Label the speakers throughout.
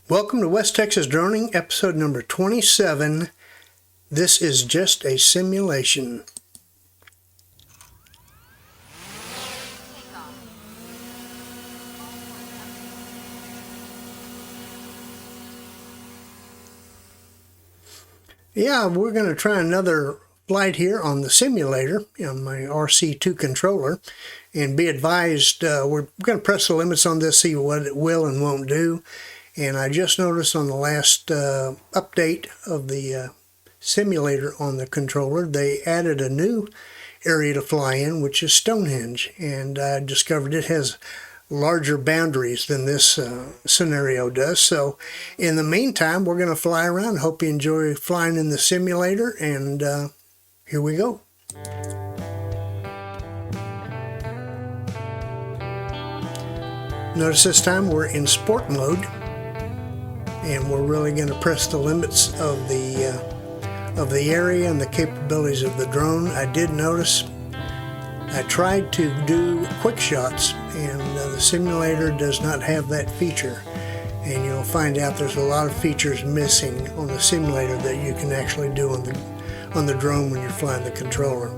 Speaker 1: Welcome to West Texas Droning Episode number 27. This is just a simulation. Yeah, we're going to try another flight here on the simulator on my RC2 controller. And be advised, we're going to press the limits on this, see what it will and won't do. And I just noticed on the last update of the simulator on the controller, they added a new area to fly in, which is Stonehenge. And I discovered it has larger boundaries than this scenario does. So in the meantime, we're going to fly around. Hope you enjoy flying in the simulator. And here we go. Notice this time we're in sport mode. And we're really going to press the limits of the area and the capabilities of the drone. I did notice I tried to do quick shots, and the simulator does not have that feature. And you'll find out there's a lot of features missing on the simulator that you can actually do on the drone when you're flying the controller.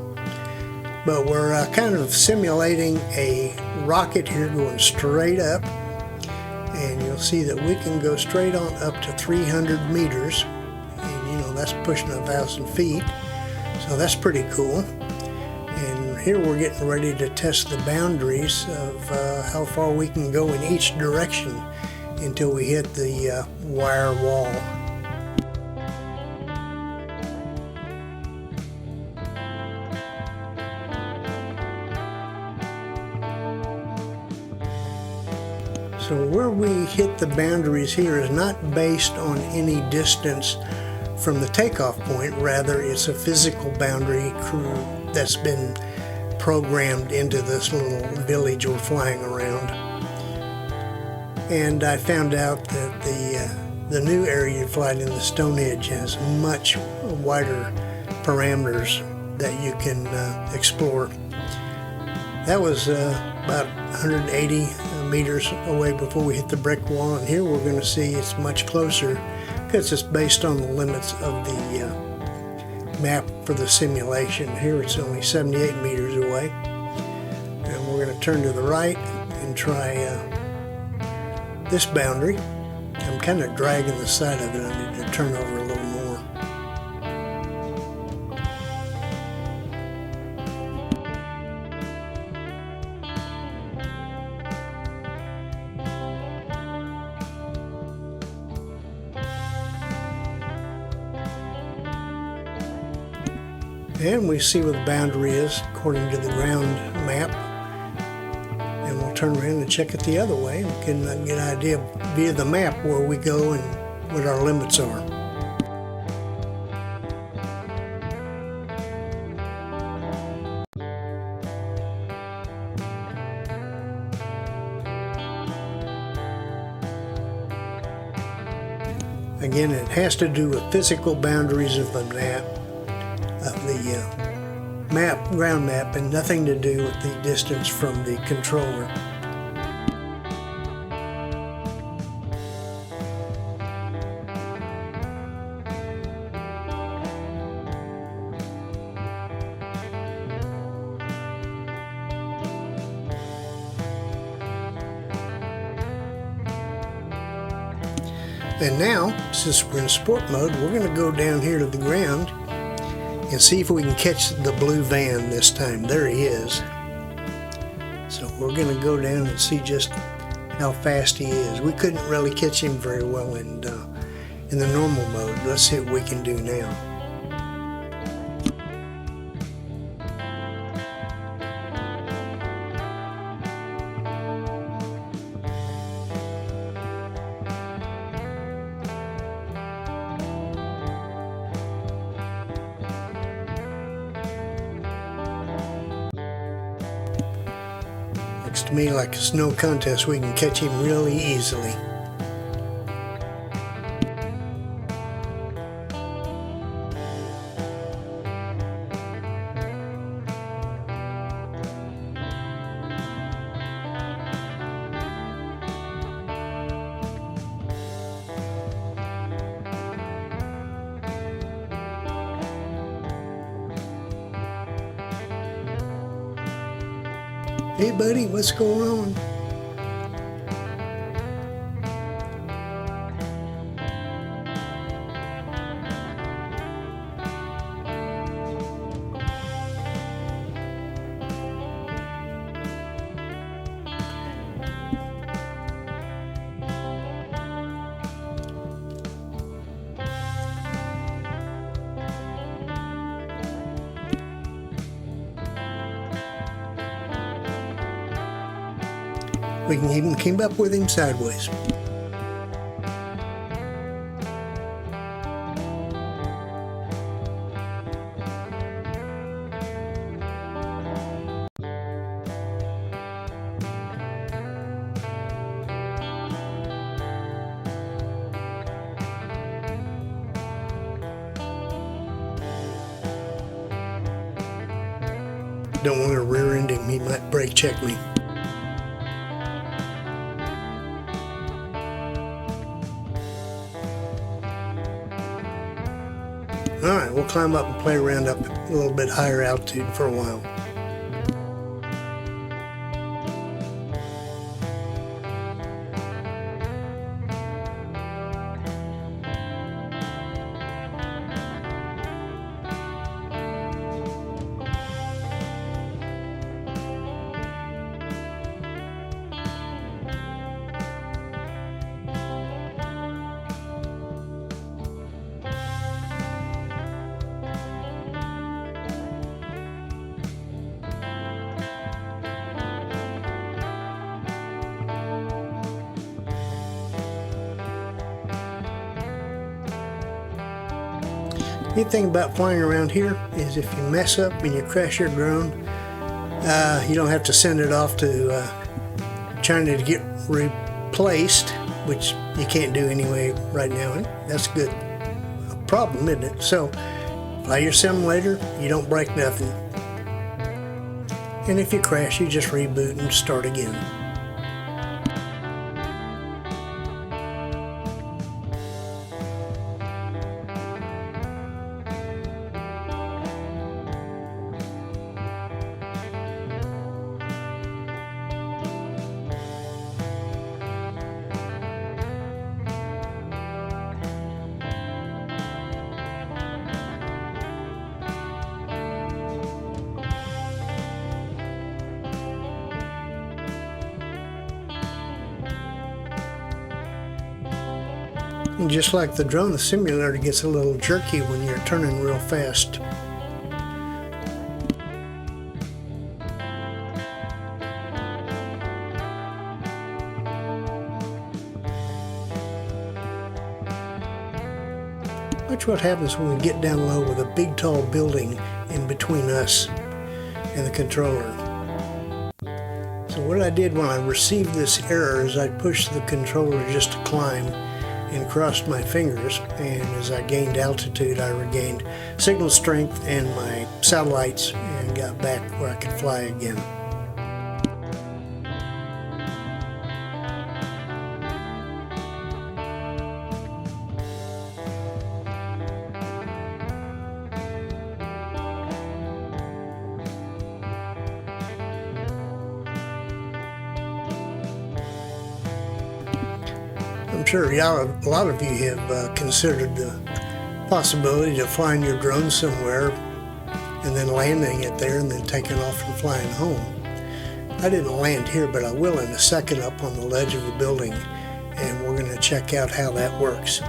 Speaker 1: But we're kind of simulating a rocket here going straight up. And you'll see that we can go straight on up to 300 meters. And you know, that's pushing 1,000 feet. So that's pretty cool. And here we're getting ready to test the boundaries of how far we can go in each direction until we hit the wire wall. So where we hit the boundaries here is not based on any distance from the takeoff point. Rather, it's a physical boundary that's been programmed into this little village we're flying around. And I found out that the new area you fly in, the Stonehenge, has much wider parameters that you can explore. That was about 180 meters away before we hit the brick wall, and here we're going to see it's much closer because it's based on the limits of the map for the simulation. Here it's only 78 meters away, and we're going to turn to the right and try this boundary. I'm kind of dragging the side of it. I need to turn over a little more. And we see what the boundary is according to the ground map. And we'll turn around and check it the other way. We can get an idea via the map where we go and what our limits are. Again, it has to do with physical boundaries of the map. Ground map, and nothing to do with the distance from the controller. And now, since we're in sport mode, we're going to go down here to the ground and see if we can catch the blue van this time. There he is. So we're going to go down and see just how fast he is. We couldn't really catch him very well in the normal mode. Let's see what we can do now. Looks to me like it's no contest. We can catch him really easily. Hey buddy, what's going on? We can even keep up with him sideways. Don't want to rear end him, he might brake check me. Alright, we'll climb up and play around up a little bit higher altitude for a while. Neat thing about flying around here is if you mess up and you crash your drone, you don't have to send it off to China to get replaced, which you can't do anyway right now, and that's a good problem, isn't it? So fly your simulator, you don't break nothing, and if you crash, you just reboot and start again. And just like the drone, the simulator gets a little jerky when you're turning real fast. Watch what happens when we get down low with a big tall building in between us and the controller. So what I did when I received this error is I pushed the controller just to climb and crossed my fingers, and as I gained altitude I regained signal strength and my satellites and got back where I could fly again. I'm sure a lot of you have considered the possibility of flying your drone somewhere and then landing it there and then taking off and flying home. I didn't land here, but I will in a second up on the ledge of the building, and we're going to check out how that works.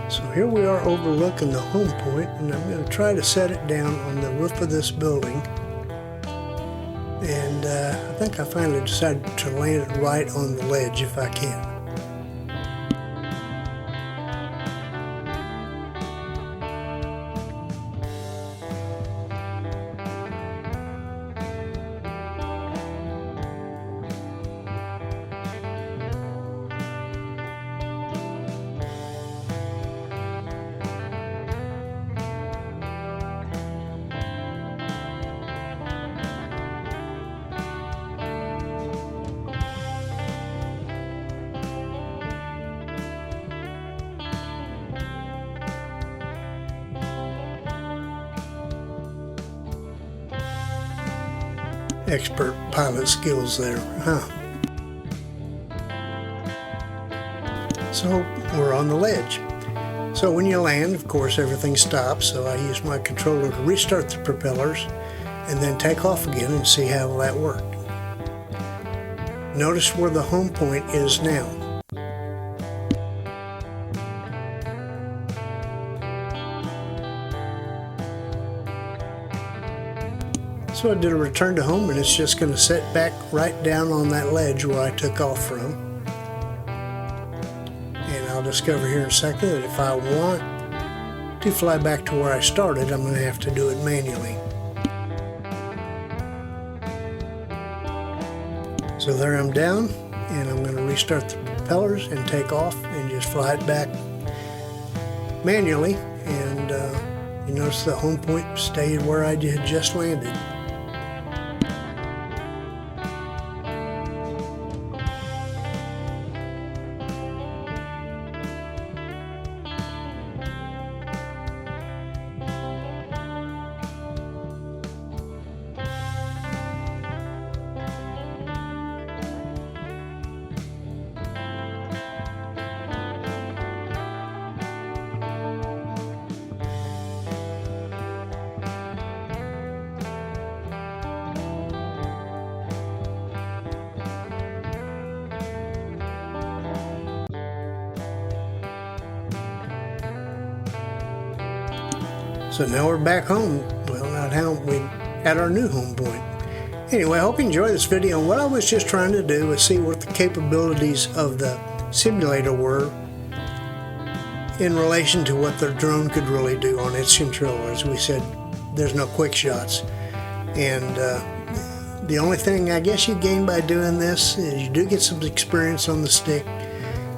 Speaker 1: So here we are overlooking the home point, and I'm going to try to set it down on the roof of this building. And I think I finally decided to land it right on the ledge if I can. expert pilot skills there, huh? So we're on the ledge. So when you land, of course, everything stops. So I use my controller to restart the propellers and then take off again and see how that worked. Notice where the home point is now. So I did a return to home, and it's just going to set back right down on that ledge where I took off from. And I'll discover here in a second that if I want to fly back to where I started, I'm going to have to do it manually. So there I'm down, and I'm going to restart the propellers and take off and just fly it back manually. And you notice the home point stayed where I had just landed. So now we're back home. Well, not home, we at our new home point. Anyway, I hope you enjoyed this video. And what I was just trying to do was see what the capabilities of the simulator were in relation to what the drone could really do on its controller. As we said, there's no quick shots. And the only thing I guess you gain by doing this is you do get some experience on the stick.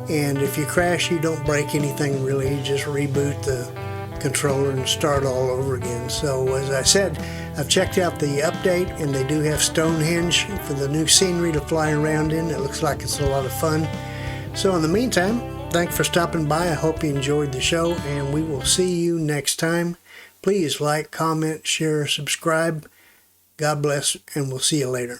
Speaker 1: And if you crash, you don't break anything really. You just reboot the controller and start all over again. So as I said, I've checked out the update, and they do have Stonehenge for the new scenery to fly around in. It looks like it's a lot of fun. So in the meantime, thanks for stopping by. I hope you enjoyed the show, and we will see you next time. Please like, comment, share, subscribe. God bless, and we'll see you later.